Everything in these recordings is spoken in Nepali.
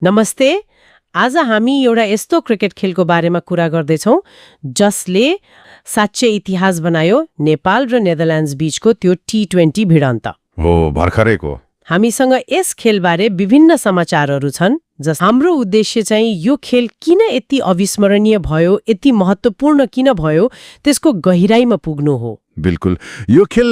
नमस्ते। आज हामी एउटा यस्तो क्रिकेट खेलको बारेमा कुरा गर्दैछौँ जसले साँच्चै इतिहास बनायो, नेपाल र नेदरल्यान्ड्स बीचको त्यो T20 भिडन्त हो भर्खरैको। हामीसँग यस खेलबारे विभिन्न समाचारहरू छन्। हाम्रो उद्देश्य चाहिँ यो खेल किन यति अविस्मरणीय भयो, यति महत्त्वपूर्ण किन भयो, त्यसको गहिराईमा पुग्नु हो। बिल्कुल, यो खेल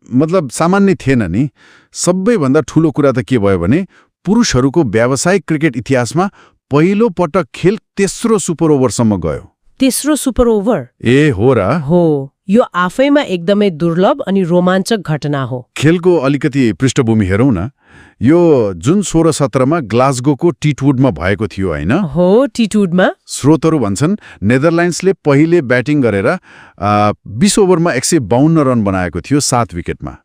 मतलब सामान्य थिएन नि। सबैभन्दा ठूलो कुरा त के भयो भने पुरुषहरूको व्यावसायिक क्रिकेट इतिहासमा पहिलो पटक खेल तेस्रो सुपर ओभरसम्म गयो। तेस्रो सुपर ओभर? ए हो र? हो, यो आफैमा एकदमै दुर्लभ अनि रोमाञ्चक घटना हो। खेलको अलिकति पृष्ठभूमि हेरौँ न। यो जुन 16-17मा ग्लासगोको टिटवुडमा भएको थियो हैन? हो, टिटवुडमा। स्रोतहरू भन्छन् नेदरल्यान्ड्सले पहिले ब्याटिङ गरेर 20 ओभरमा 152 रन बनाएको थियो 7 विकेटमा।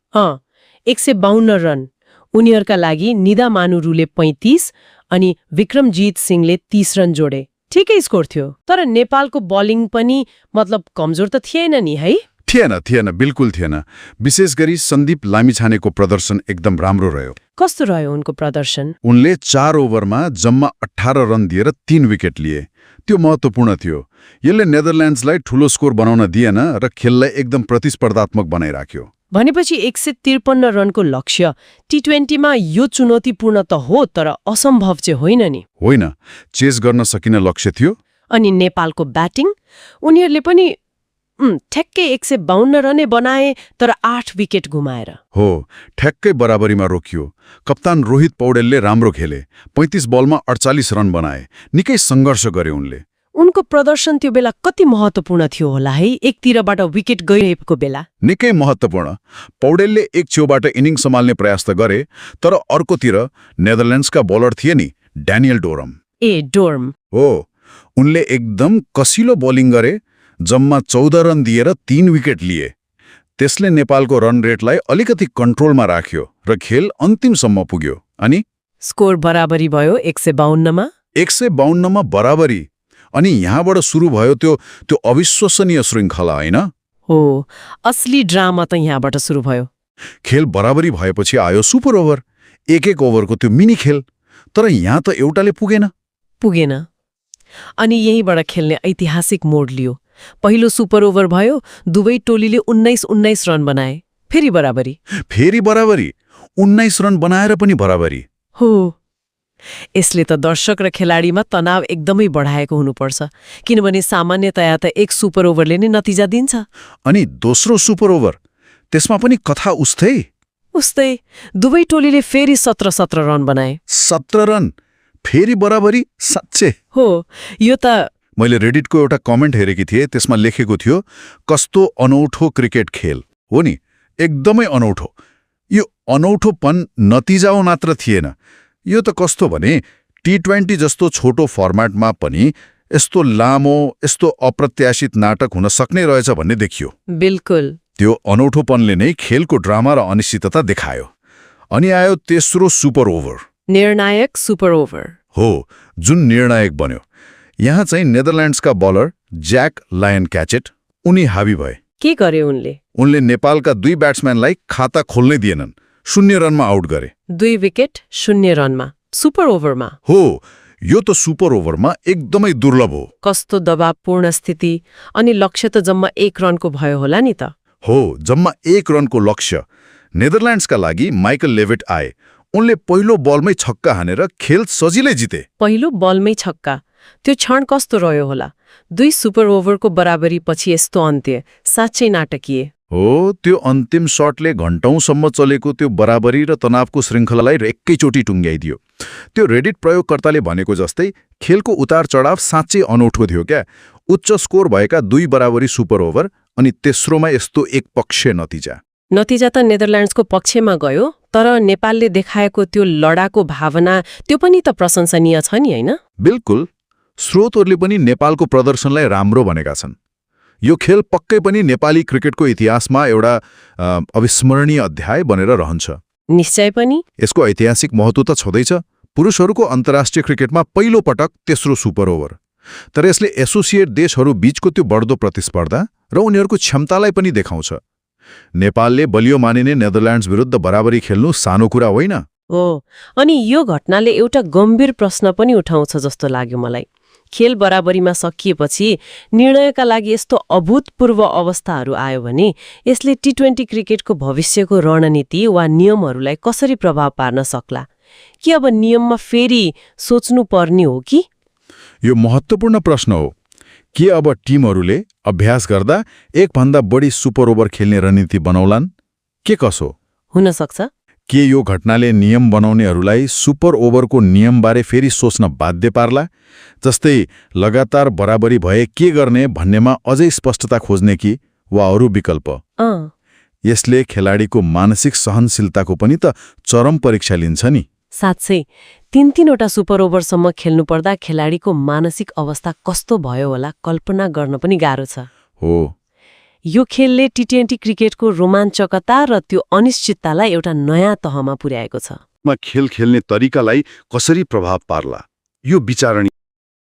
152 रन। उनीहरूका लागि निदा मानुरूले 35 अनि विक्रमजीत सिंहले 30 रन जोडे। ठिकै स्कोर थियो। तर नेपालको बलिङ पनि मतलब कमजोर त थिएन नि है? थिएन, बिल्कुल थिएन। विशेष गरी सन्दीप लामिछानेको प्रदर्शन एकदम राम्रो रह्यो। कस्तो रह्यो उनको प्रदर्शन? उनले 4 ओभरमा जम्मा 18 रन दिएर 3 विकेट लिए। त्यो महत्त्वपूर्ण थियो। यसले नेदरल्यान्ड्सलाई ठूलो स्कोर बनाउन दिएन र खेललाई एकदम प्रतिस्पर्धात्मक बनाइराख्यो। भनेपछि 153 रनको लक्ष्य T20मा यो चुनौतीपूर्ण त हो, तर असम्भव चाहिँ होइन नि? होइन, चेस गर्न सकिने लक्ष्य थियो। अनि नेपालको ब्याटिङ? उनीहरूले पनि ठ्याक्कै 152 रनै बनाए, तर 8 विकेट गुमाएर। हो, ठ्याक्कै बराबरीमा रोकियो। कप्तान रोहित पौडेलले राम्रो खेले। 35 बलमा 48 रन बनाए। निकै सङ्घर्ष गरे उनले। उनको प्रदर्शन त्यो बेला कति महत्त्वपूर्ण थियो होला है? एकतिरबाट विकेट गइरहेको बेला। निकै महत्त्वपूर्ण। पौडेलले एक छेउबाट इनिङ सम्हाल्ने प्रयास त गरे, तर अर्कोतिर नेदरल्यान्ड्सका बलर थिए नि ड्यानियल डोरम। डोर्म हो, उनले एकदम कसिलो बोलिङ गरे। जम्मा 14 रन दिएर 3 विकेट लिए। त्यसले नेपालको रन रेटलाई अलिकति कन्ट्रोलमा राख्यो र खेल अन्तिमसम्म पुग्यो। अनि स्कोर बराबरी भयो 152मा। 152मा बराबरी। अनि यहाँबाट सुरु भयो त्यो अविश्वसनीय श्रृङ्खला होइन? हो, असली ड्रामा त यहाँबाट सुरु भयो। खेल बराबरी भएपछि आयो सुपर ओभर। एक ओभरको त्यो मिनी खेल। तर यहाँ त एउटाले पुगेन। अनि यहीँबाट खेल्ने ऐतिहासिक मोड लियो। पहिलो सुपर ओभर भयो, दुवै टोलीले 19 रन बनाए। फेरि बराबरी। 19 रन बनाएर पनि बराबरी। हो, यसले त दर्शक र खेलाडीमा तनाव एकदमै बढाएको हुनुपर्छ, किनभने सामान्यतया त एक सुपर ओभरले नै नतिजा दिन्छ। अनि दोस्रो सुपर ओभर, त्यसमा पनि कथा उस्तै। दुवै टोलीले फेरि 17 रन बनाए। 17 रन, फेरि बराबरी। साँच्चै हो, यो त मैले रेडिटको एउटा कमेन्ट हेरेकी थिएँ। त्यसमा लेखेको थियो, कस्तो अनौठो क्रिकेट खेल हो नि, एकदमै अनौठो। यो अनौठोपन नतिजाओ मात्र थिएन, यो त कस्तो भने T20 जस्तो छोटो फर्मेटमा पनि यस्तो लामो, यस्तो अप्रत्याशित नाटक हुन सक्ने रहेछ भन्ने देखियो। बिल्कुल। त्यो अनौठोपनले नै खेलको ड्रामा र अनिश्चितता देखायो। अनि आयो तेस्रो सुपर ओभर, निर्णायक सुपर ओभर। हो, जुन निर्णायक बन्यो। यहाँ चाहिँ नेदरल्यान्ड्सका बलर ज्याक लायन क्याचेट, उनी हावी भए। के गरे उनले नेपालका 2 ब्याट्सम्यानलाई खाता खोल्नै दिएनन्। 0 रनमा आउट गरे। 2 विकेट 0 रनमा सुपर ओभरमा। हो, यो त सुपर ओभरमा एकदमै दुर्लभ हो। कस्तो दबावपूर्ण स्थिति। अनि लक्ष्य त जम्मा 1 रनको भयो होला नि त? हो, जम्मा 1 रनको लक्ष्य। नेदरल्यान्ड्सका लागि माइकल लेभिट आए। उनले पहिलो बलमै छक्का हानेर खेल सजिलै जिते। पहिलो बलमै छक्का, त्यो क्षण कस्तो रह्यो होला? 2 सुपर ओभरको बराबरी पछि यस्तो अन्त्य साँच्चै नाटकीय हो। त्यो अन्तिम शटले घण्टौँसम्म चलेको त्यो बराबरी र तनावको श्रृङ्खलालाई एकैचोटि टुङ्ग्याइदियो। त्यो रेडिट प्रयोगकर्ताले भनेको जस्तै खेलको उतार चढाव साँच्चै अनौठो थियो क्या। उच्च स्कोर भएका 2 बराबरी सुपर ओभर अनि तेस्रोमा यस्तो एकपक्षीय नतिजा त नेदरल्यान्ड्सको पक्षमा गयो, तर नेपालले देखाएको त्यो लडाको भावना त्यो पनि त प्रशंसनीय छ नि होइन? बिल्कुल। स्रोतहरूले पनि नेपालको प्रदर्शनलाई राम्रो भनेका छन्। यो खेल पक्कै पनि नेपाली क्रिकेटको इतिहासमा एउटा अविस्मरणीय अध्याय बनेर रहन्छ। निश्चय पनि। यसको ऐतिहासिक महत्त्व त छँदैछ। पुरुषहरूको अन्तर्राष्ट्रिय क्रिकेटमा पहिलो पटक तेस्रो सुपर ओभर। तर यसले एसोसिएट देशहरू बीचको त्यो बढ्दो प्रतिस्पर्धा र उनीहरूको क्षमतालाई पनि देखाउँछ। नेपालले बलियो मानिने नेदरल्यान्ड्स विरुद्ध बराबरी खेल्नु सानो कुरा होइन। हो अनि यो घटनाले एउटा गम्भीर प्रश्न पनि उठाउँछ जस्तो लाग्यो मलाई। खेल बराबरीमा सकिएपछि निर्णयका लागि यस्तो अभूतपूर्व अवस्थाहरू आयो भने यसले टी20 क्रिकेटको भविष्यको रणनीति वा नियमहरूलाई कसरी प्रभाव पार्न सक्ला? कि अब नियममा फेरि सोच्नुपर्ने हो कि? यो महत्त्वपूर्ण प्रश्न हो। के अब टिमहरूले अभ्यास गर्दा एकभन्दा बढी सुपर ओभर खेल्ने रणनीति बनाउलान्? के कसो? हुन सक्छ। के यो घटनाले नियम बनाउनेहरूलाई सुपर ओभरको नियमबारे फेरि सोच्न बाध्य पार्ला? जस्तै लगातार बराबरी भए के गर्ने भन्नेमा अझै स्पष्टता खोज्ने कि वा अरू विकल्प? यसले खेलाडीको मानसिक सहनशीलताको पनि त चरम परीक्षा लिन्छ नि। साँच्चै 3-3वटा सुपर ओभरसम्म खेल्नुपर्दा खेलाडीको मानसिक अवस्था कस्तो भयो होला कल्पना गर्न पनि गाह्रो छ। हो, यो खेलले टी20 क्रिकेटको रोमाञ्चकता र त्यो अनिश्चिततालाई एउटा नयाँ तहमा पुर्याएको छ। खेल खेल्ने तरिकालाई कसरी प्रभाव पार्ला यो विचारणीय